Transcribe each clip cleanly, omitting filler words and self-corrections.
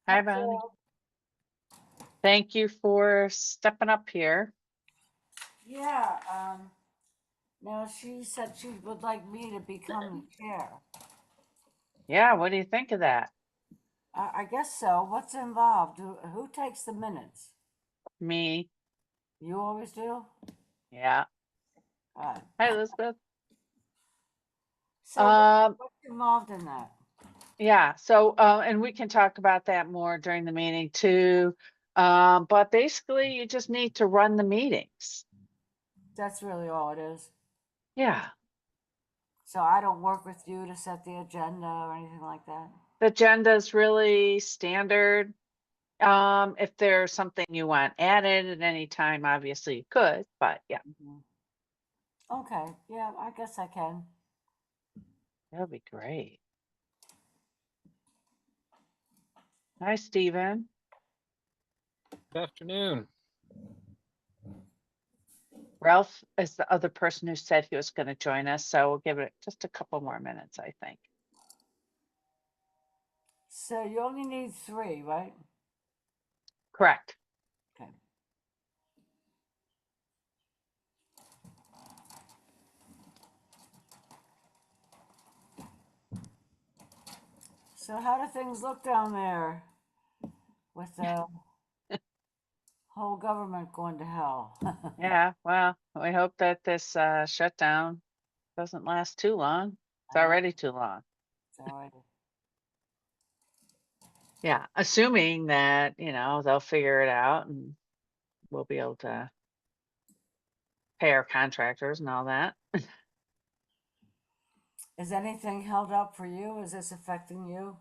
Hi, Bonnie. Thank you for stepping up here. Yeah, now she said she would like me to become the chair. Yeah, what do you think of that? I guess so. What's involved? Who takes the minutes? Me. You always do? Yeah. Uh, Hi, Elizabeth. so Um, what's involved in that? yeah, so and we can talk about that more during the meeting too. But basically you just need to run the meetings. That's really all it is. Yeah. So I don't work with you to set the agenda or anything like that? The agenda is really standard. If there's something you want added at any time, obviously you could, but yeah, Mhm. Okay, yeah, I guess I can. that would be great. Hi, Stephen. Good afternoon. Ralph is the other person who said he was going to join us, so we'll give it just a couple more minutes, I think. So you only need three, right? Correct. Okay. So how do things look down there with the whole government going to hell? Yeah, well, we hope that this shutdown doesn't last too long. It's I know. already too long. So Yeah, assuming that, they'll figure it out and we'll be able to pay our contractors and all that. is anything held up for you? Is this affecting you?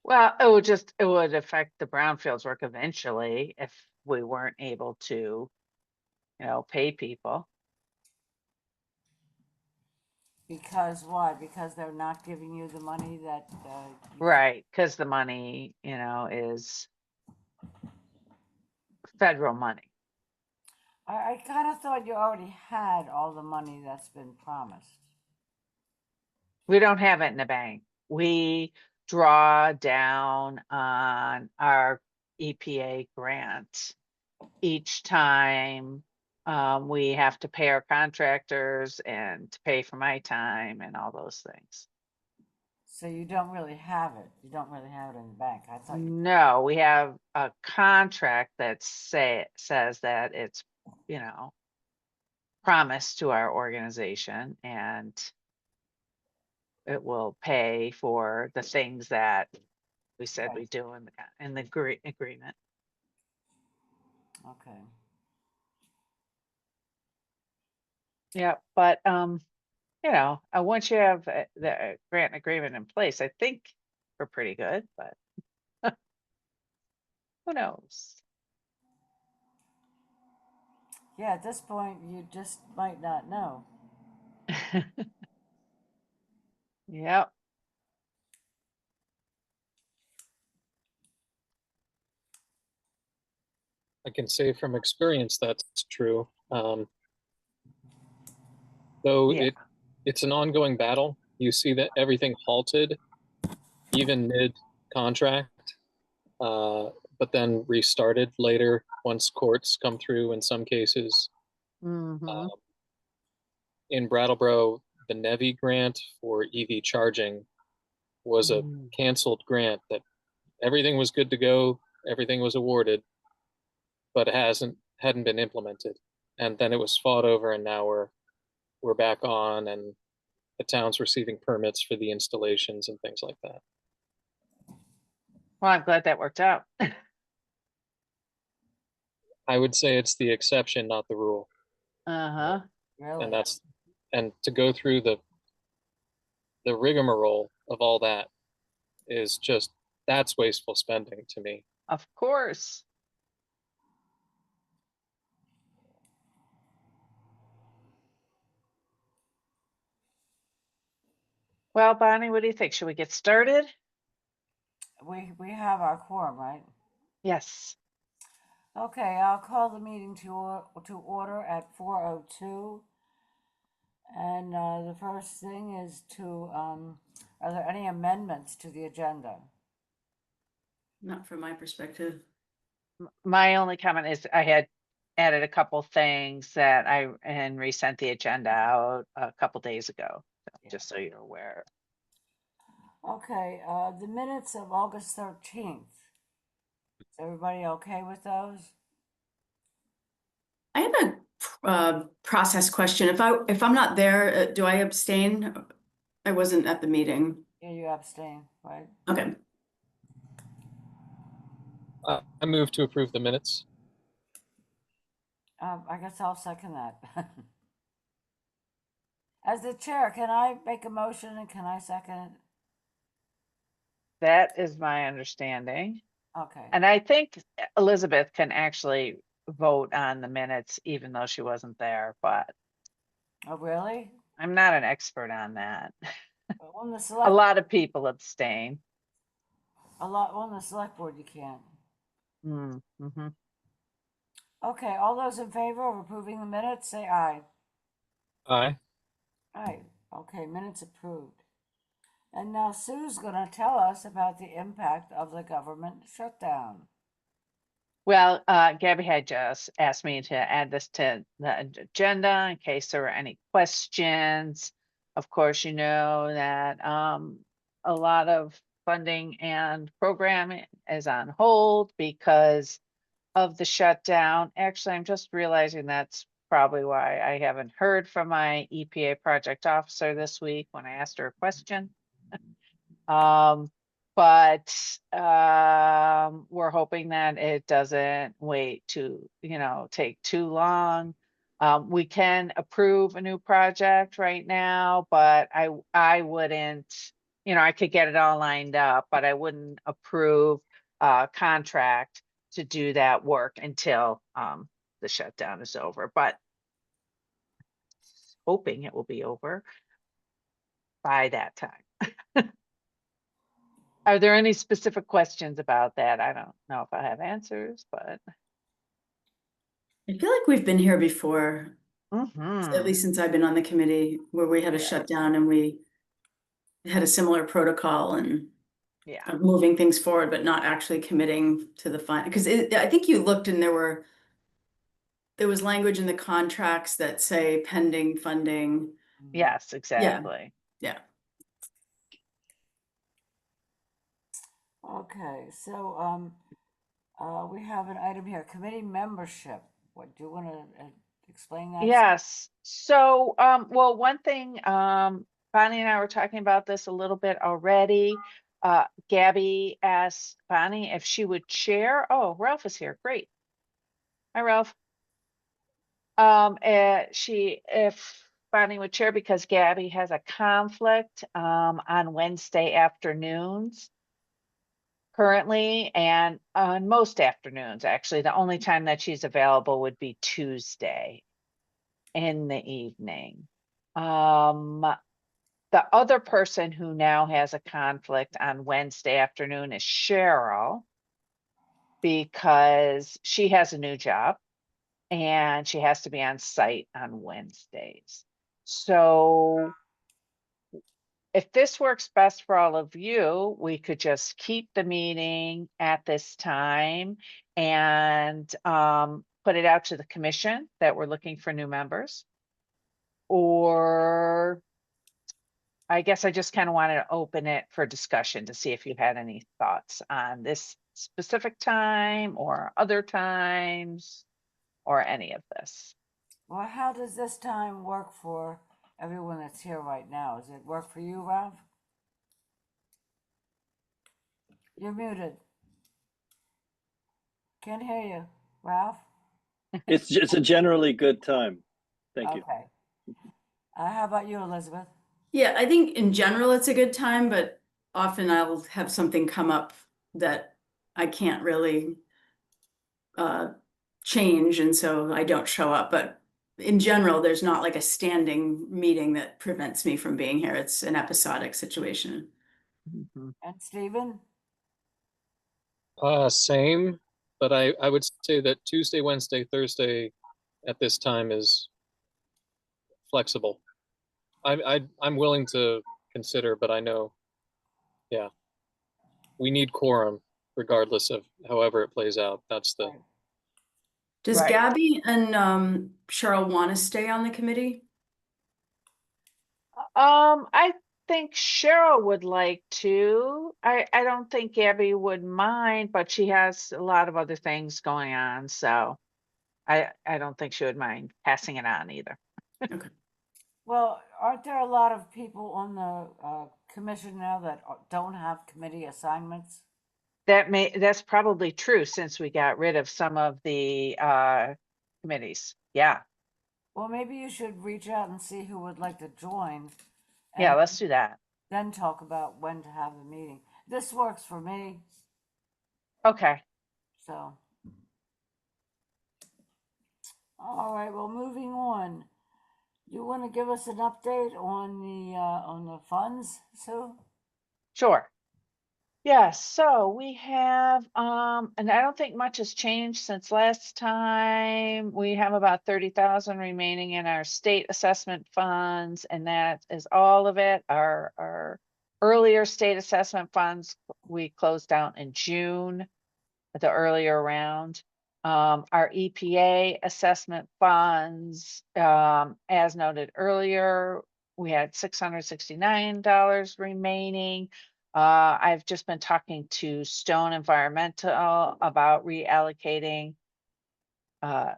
Well, it would affect the Brownfields work eventually if we weren't able to, pay people. Because why? Because they're not giving you the money that you. Right, because the money, is federal money. I kind of thought you already had all the money that's been promised. We don't have it in the bank. We draw down on our EPA grant each time we have to pay our contractors and to pay for my time and all those things. So you don't really have it. You don't really have it in the bank. I thought you. No, we have a contract that says that it's, promised to our organization and it will pay for the things that we said Okay. we do in the agreement. Okay. Yeah, but once you have the grant agreement in place, I think we're pretty good, but who knows? Yeah, at this point, you just might not know. Yep. I can say from experience that's true. Though Yeah. it's an ongoing battle. You see that everything halted, even mid contract, uh, but then restarted later once courts come through in some cases. Mm-hmm. Um, in Brattleboro, the NEVI grant for EV charging was a Mm. canceled grant that everything was good to go, everything was awarded, but it hadn't been implemented. And then it was fought over, and now we're back on, and the town's receiving permits for the installations and things like that. Well, I'm glad that worked out. I would say it's the exception, not the rule, Uh-huh. and Really? to go through the rigmarole of all that is just that's wasteful spending to me. Of course. Well, Bonnie, what do you think? Should we get started? We have our quorum, right? Yes. Okay, I'll call the meeting to order at 4:02. And the first thing is are there any amendments to the agenda? Not from my perspective. My only comment is I had added a couple things that and resent the agenda out a couple days ago, just so you're aware. Okay, the minutes of August 13th. Is everybody okay with those? I have a process question. If I'm not there, do I abstain? I wasn't at the meeting. Yeah, you abstain, right? Okay. I move to approve the minutes. I guess I'll second that. As the chair, can I make a motion and can I second it? That is my understanding. Okay. And I think Elizabeth can actually vote on the minutes even though she wasn't there, but Oh, really? I'm not an expert on that. Well, on the A select, lot of people abstain. on the select board, you can't. Mm-hmm. Okay, all those in favor of approving the minutes, say aye. Aye. Aye. Okay, minutes approved. And now Sue's gonna tell us about the impact of the government shutdown. Well, Gabby had just asked me to add this to the agenda in case there were any questions. Of course, you know that a lot of funding and programming is on hold because of the shutdown. Actually, I'm just realizing that's probably why I haven't heard from my EPA project officer this week when I asked her a question. But we're hoping that it doesn't wait to, take too long. We can approve a new project right now, but I wouldn't, I could get it all lined up, but I wouldn't approve a contract to do that work until the shutdown is over. But hoping it will be over by that time. Are there any specific questions about that? I don't know if I have answers, but. I feel like we've been here before, at Mhm. least since I've been on the committee, where we had a Yeah. shutdown and we had a similar protocol and Yeah, of moving things forward, but not actually committing to the fine. Because I think you looked and there was language in the contracts that say pending funding. yes, exactly. Yeah. Okay, so we have an item here, committee membership. What, do you wanna explain that? Yes. So, well, one thing, Bonnie and I were talking about this a little bit already. Gabby asked Bonnie if she would chair. Oh, Ralph is here. Great. Hi, Ralph. If Bonnie would chair because Gabby has a conflict, on Wednesday afternoons currently, and on most afternoons, actually. The only time that she's available would be Tuesday in the evening. The other person who now has a conflict on Wednesday afternoon is Cheryl, because she has a new job and she has to be on site on Wednesdays. So if this works best for all of you, we could just keep the meeting at this time and put it out to the commission that we're looking for new members. Or I guess I just kind of wanted to open it for discussion to see if you had any thoughts on this specific time or other times or any of this. Well, how does this time work for everyone that's here right now? Does it work for you, Ralph? You're muted. Can't hear you, Ralph? It's a generally good time. Thank you. Okay. How about you, Elizabeth? Yeah, I think in general it's a good time, but often I'll have something come up that I can't really change, and so I don't show up. But in general, there's not like a standing meeting that prevents me from being here. It's an episodic situation. Mhm. And Stephen? Same, but I would say that Tuesday, Wednesday, Thursday at this time is flexible. I'm willing to consider, but I know, yeah, we need quorum regardless of however it plays out. That's the, Right. Does Right. Gabby and Cheryl want to stay on the committee? I think Cheryl would like to. I don't think Gabby would mind, but she has a lot of other things going on, so I don't think she would mind passing it on either. Well, aren't there a lot of people on the commission now that don't have committee assignments? That's probably true since we got rid of some of the committees. Yeah. Well, maybe you should reach out and see who would like to join. Yeah, And let's do that. then talk about when to have the meeting. This works for me, Okay. so. All right, well, moving on. You want to give us an update on the funds, Sue? Sure. Yeah, so we have, and I don't think much has changed since last time. We have about 30,000 remaining in our state assessment funds, and that is all of it. Our earlier state assessment funds, we closed out in June, the earlier round. Our EPA assessment funds, as noted earlier, we had $669 remaining. I've just been talking to Stone Environmental about reallocating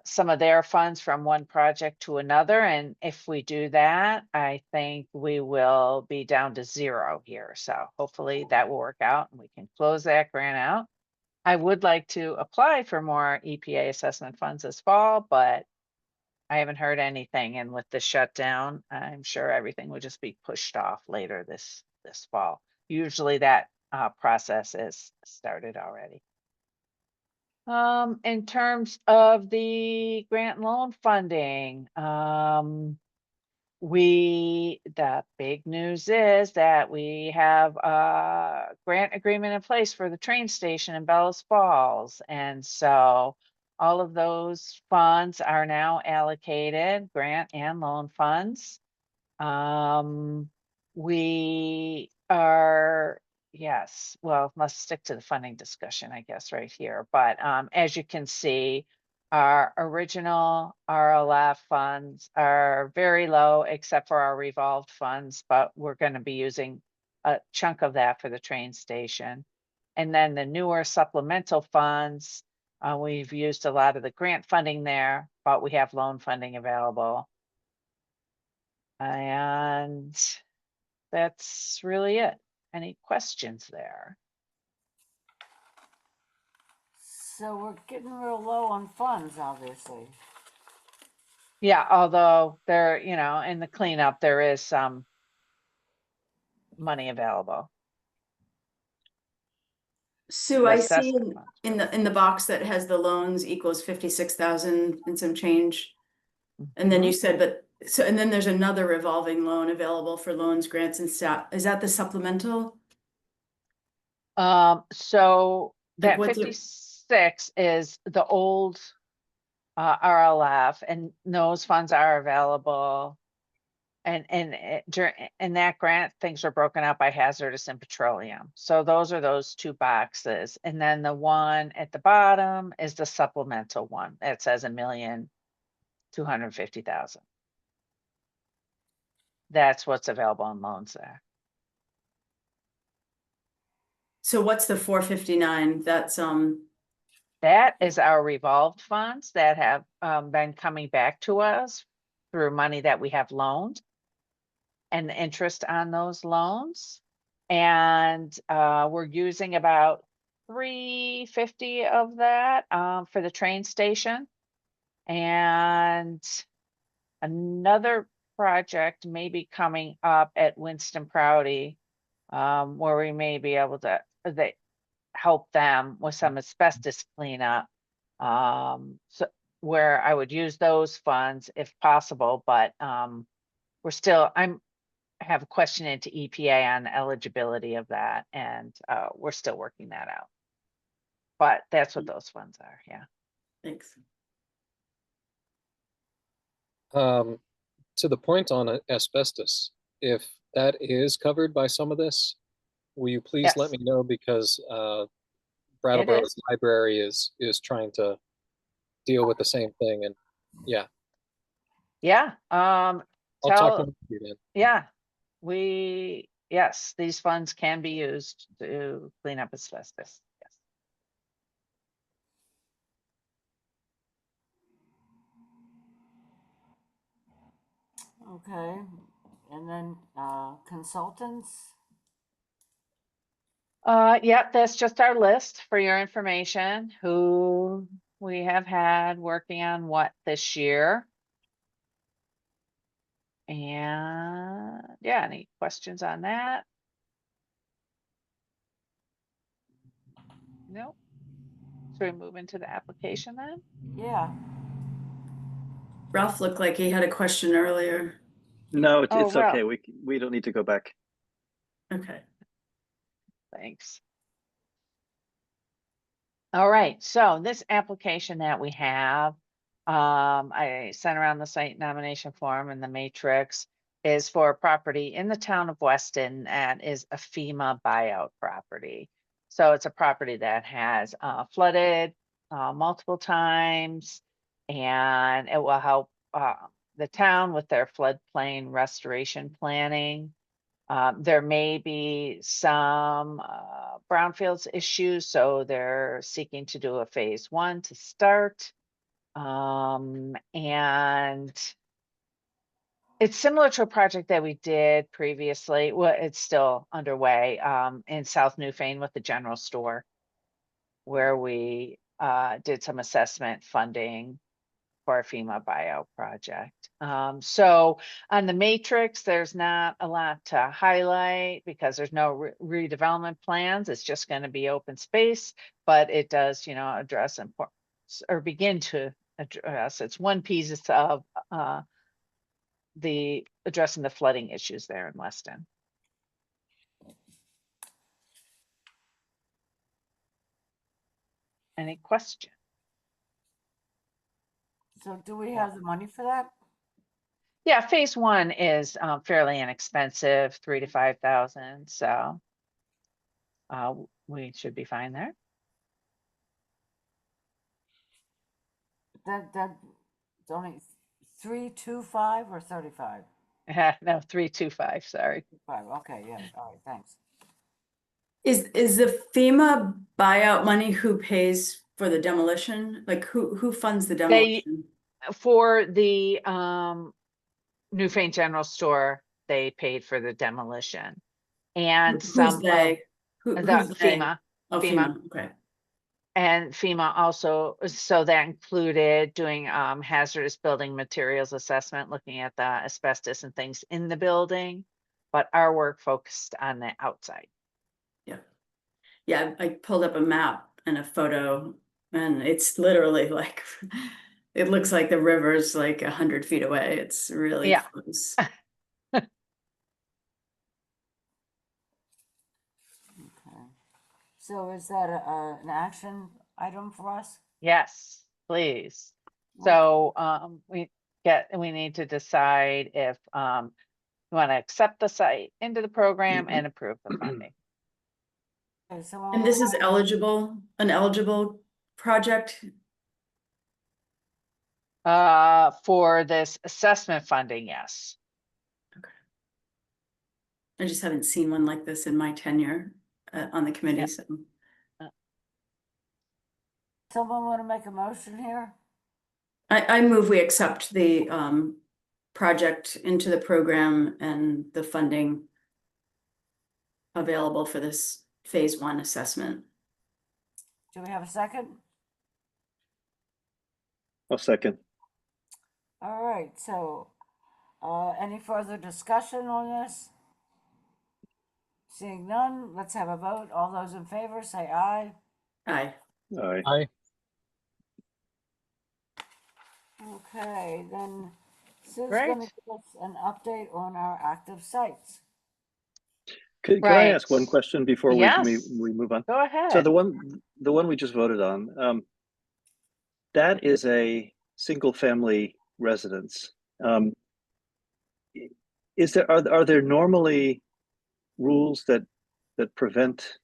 some of their funds from one project to another. And if we do that, I think we will be down to zero here. So hopefully that will work out and we can close that grant out. I would like to apply for more EPA assessment funds this fall, but I haven't heard anything. And with the shutdown, I'm sure everything will just be pushed off later this fall. Usually that process is started already. In terms of the grant and loan funding, the big news is that we have a grant agreement in place for the train station in Bellows Falls. And so all of those funds are now allocated, grant and loan funds. We are, yes, well, let's stick to the funding discussion, I guess, right here. But as you can see, our original RLF funds are very low, except for our revolved funds, but we're going to be using a chunk of that for the train station. And then the newer supplemental funds, we've used a lot of the grant funding there, but we have loan funding available. And that's really it. Any questions there? So we're getting real low on funds, obviously. Yeah, although there, in the cleanup, there is some money available. Sue, The I see assessment funds. in the box that has the loans equals 56,000 and some change. And then you said, and then there's another revolving loan available for loans, grants and staff. Is that the supplemental? So Like that what's it? 56 is the old RLF, and those funds are available. And in that grant, things are broken out by hazardous and petroleum. So those are those two boxes. And then the one at the bottom is the supplemental one. It says 1,250,000. That's what's available in loans there. So what's the 459? That's That is our revolved funds that have been coming back to us through money that we have loaned and the interest on those loans. And we're using about 350 of that for the train station. And another project may be coming up at Winston Prouty, where we may be able to help them with some asbestos cleanup. So where I would use those funds if possible, but I have a question into EPA on the eligibility of that, and we're still working that out. But that's what those funds are, yeah. thanks. To the point on asbestos, if that is covered by some of this, will you please let Yes. me know, because Brattleboro is. Library is trying to deal with the same thing, and yeah, Yeah, I'll talk tell, to you then. yeah, yes, these funds can be used to clean up asbestos. Yes. Okay, and then consultants. Yep, that's just our list for your information, who we have had working on what this year. And yeah, any questions on that? Nope. So we move into the application then? Yeah. Ralph looked like he had a question earlier. No, Oh, it's okay. Ralph. We don't need to go back. Okay. Thanks. All right, so this application that we have, I sent around the site nomination form and the matrix is for a property in the town of Weston and is a FEMA buyout property. So it's a property that has flooded multiple times, and it will help the town with their floodplain restoration planning. There may be some brownfields issues, so they're seeking to do a phase 1 to start. And it's similar to a project that we did previously. Well, it's still underway in South Newfane with the general store, where we did some assessment funding for a FEMA buyout project. So on the matrix, there's not a lot to highlight because there's no redevelopment plans. It's just going to be open space, but it does, address important or begin to address. It's one piece of the addressing the flooding issues there in Weston. Any question? So do we have the money for that? Yeah, phase 1 is fairly inexpensive, 3,000 to 5,000. So we should be fine there. That's only 325 or 35? No, 325, sorry. 5. Okay, yeah. All right, thanks. Is the FEMA buyout money who pays for the demolition? Like who funds the demolition? For the Newfane General Store, they paid for the demolition. And Who's some they? of the Who's they? FEMA. Oh, FEMA. FEMA. Okay. And FEMA also, so that included doing hazardous building materials assessment, looking at the asbestos and things in the building, but our work focused on the outside. Yeah. Yeah, I pulled up a map and a photo, and it's literally like it looks like the river's like 100 feet away. It's really Yeah. close. Okay. So is that an action item for us? Yes, please. So we need to decide if we want to accept the site into the program and approve the funding. Okay, so And this is an eligible project. For this assessment funding, yes. I just haven't seen one like this in my tenure on the committee. Yeah. So someone want to make a motion here? I move we accept the project into the program and the funding available for this phase 1 assessment. Do we have a second? I'll second. All right, so any further discussion on this? Seeing none, let's have a vote. All those in favor say aye. Aye. All right. Aye. Okay, then Sue's Great. going to give us an update on our active sites. Can I ask Right. one question before Yes. we move on? Go ahead. So the one we just voted on, that is a single family residence. Are there normally rules that prevent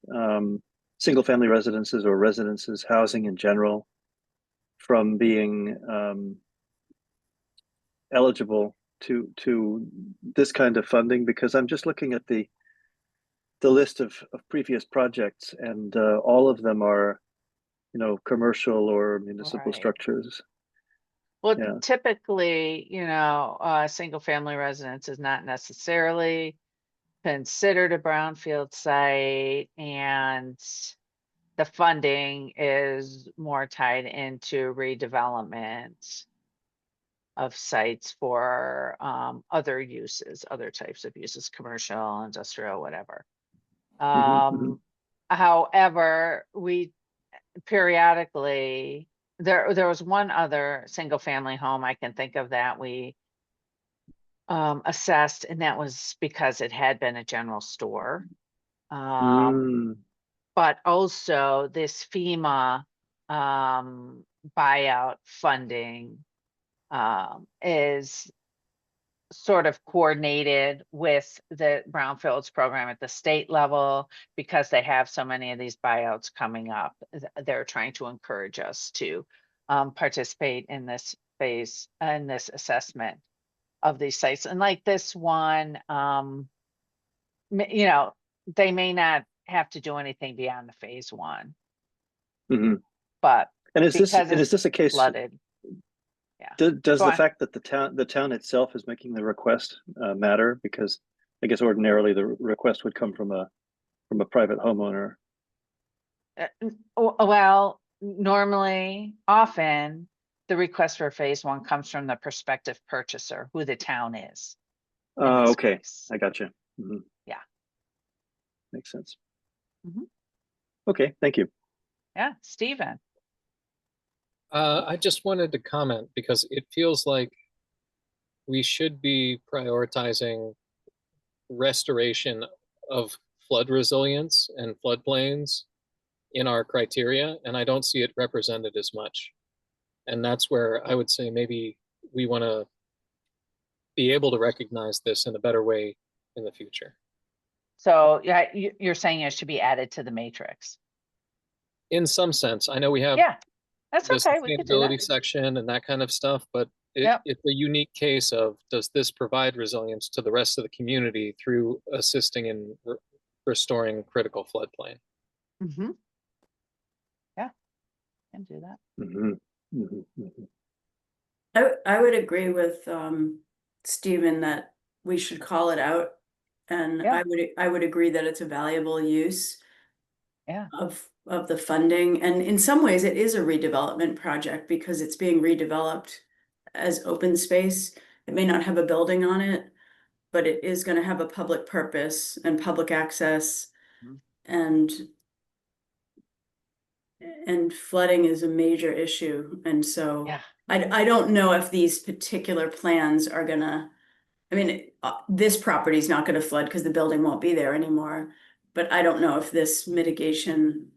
single family residences or residences, housing in general, from being eligible to this kind of funding? Because I'm just looking at the list of previous projects, and all of them are, commercial or municipal Right. structures. Well, Yeah. typically, single family residence is not necessarily considered a brownfield site, and the funding is more tied into redevelopment of sites for other uses, other types of uses, commercial, industrial, whatever. Mhm. However, we periodically, there was one other single family home I can think of that we assessed, and that was because it had been a general store. Mm. But also this FEMA buyout funding is sort of coordinated with the Brownfields program at the state level, because they have so many of these buyouts coming up. They're trying to encourage us to participate in this phase, in this assessment of these sites. And like this one, they may not have to do anything beyond the phase one, Mhm. but And is because it's this a case? flooded, yeah. Does Go the on. fact that the town itself is making the request matter? Because I guess ordinarily the request would come from a private homeowner. Well, normally, often, the request for phase one comes from the prospective purchaser, who the town is in this Okay, case. I got you. Mhm. Yeah. Makes sense. Mhm. Okay, thank you. Yeah, Stephen. I just wanted to comment because it feels like we should be prioritizing restoration of flood resilience and floodplains in our criteria, and I don't see it represented as much. And that's where I would say maybe we want to be able to recognize this in a better way in the future. So, yeah, you're saying it should be added to the matrix. In some sense, I know we have Yeah, that's the okay. We could do sustainability that. section and that kind of stuff, but Yep. it's a unique case of, does this provide resilience to the rest of the community through assisting in restoring critical floodplain? Mm-hmm. Yeah, can do that. Mhm. Mhm. Mhm. I would agree with Stephen that we should call it out. And Yeah. I would agree that it's a valuable use Yeah. of the funding. And in some ways it is a redevelopment project because it's being redeveloped as open space. It may not have a building on it, but it is going to have a public purpose and public access. Mhm. And flooding is a major issue. And so Yeah. I don't know if these particular plans are gonna, I mean, this property is not gonna flood because the building won't be there anymore. But I don't know if this mitigation,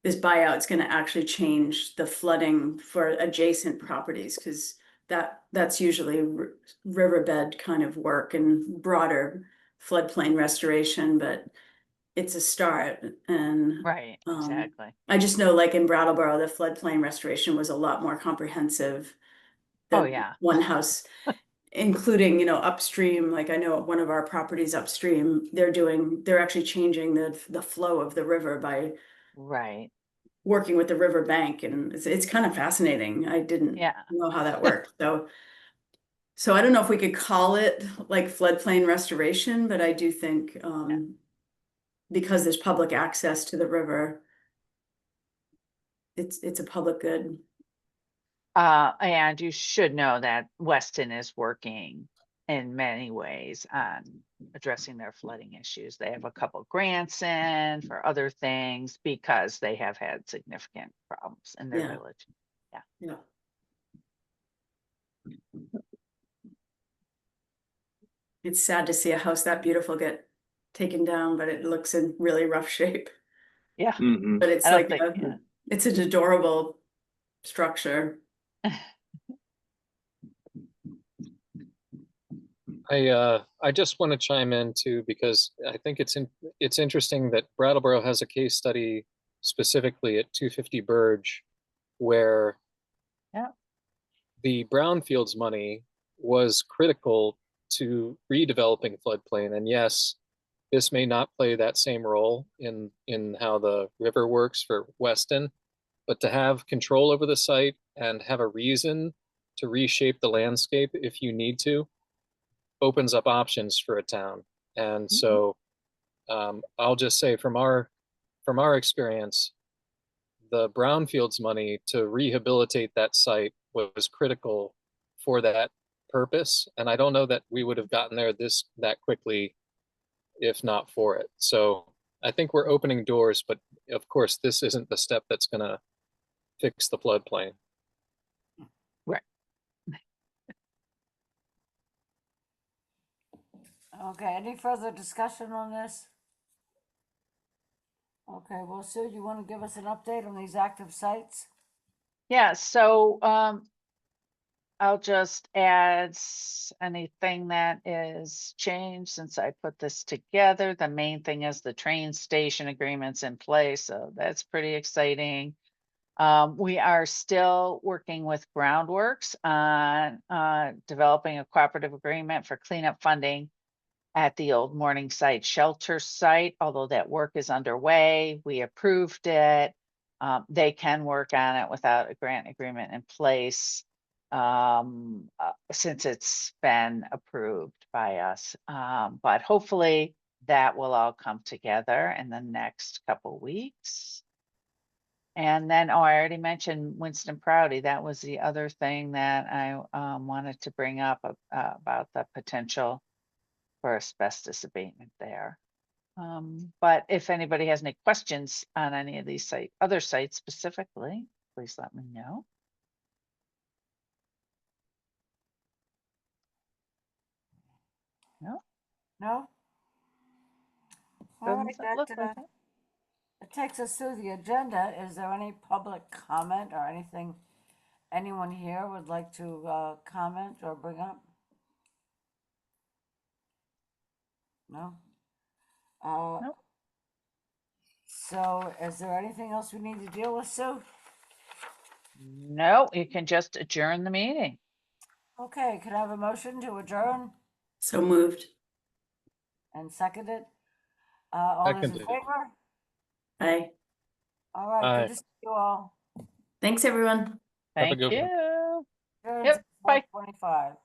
this buyout's gonna actually change the flooding for adjacent properties, because that's usually riverbed kind of work and broader floodplain restoration, but it's a start. And Right. Exactly. I just know, like in Brattleboro, the floodplain restoration was a lot more comprehensive Oh, than yeah. one house, including, upstream. Like I know one of our properties upstream, they're actually changing the flow of the river by Right. working with the river bank, and it's kind of fascinating. I didn't Yeah. know how that worked. So I don't know if we could call it like floodplain restoration, but I do think because there's public access to the river, it's a public good. And you should know that Weston is working in many ways on addressing their flooding issues. They have a couple grants in for other things because they have had significant problems in their Yeah. village. Yeah. It's sad to see a house that beautiful get taken down, but it looks in really rough shape. Yeah. Mhm. But it's I don't like think, yeah. it's an adorable structure. I just want to chime in too, because I think it's interesting that Brattleboro has a case study specifically at 250 Burge where Yeah. the Brownfields money was critical to redeveloping floodplain. And yes, this may not play that same role in how the river works for Weston, but to have control over the site and have a reason to reshape the landscape if you need to opens up options for a town. And so I'll just say from our experience, the Brownfields money to rehabilitate that site was critical for that purpose. And I don't know that we would have gotten there that quickly if not for it. So I think we're opening doors, but of course, this isn't the step that's going to fix the floodplain. Right. Okay, any further discussion on this? Okay, well, Sue, you want to give us an update on these active sites? Yeah, so I'll just add anything that is changed since I put this together. The main thing is the train station agreements in place, so that's pretty exciting. We are still working with Groundworks on developing a cooperative agreement for cleanup funding at the old Morningside shelter site, although that work is underway. We approved it. They can work on it without a grant agreement in place since it's been approved by us. But hopefully that will all come together in the next couple weeks. And then, I already mentioned Winston Prouty. That was the other thing that I wanted to bring up about the potential for asbestos abatement there. But if anybody has any questions on any of these other sites specifically, please let me know. No, No? All right, doesn't look like it. it takes us through the agenda. Is there any public comment or anything anyone here would like to comment or bring up? No? Nope. So is there anything else we need to deal with, Sue? No, you can just adjourn the meeting. Okay, can I have a motion to adjourn So moved. and second it? All those in Seconded. favor? Aye. All right, Aye. good to see you all. Thanks, everyone. Have a Thank good one. you. Adjourned Yep, bye. 4:25.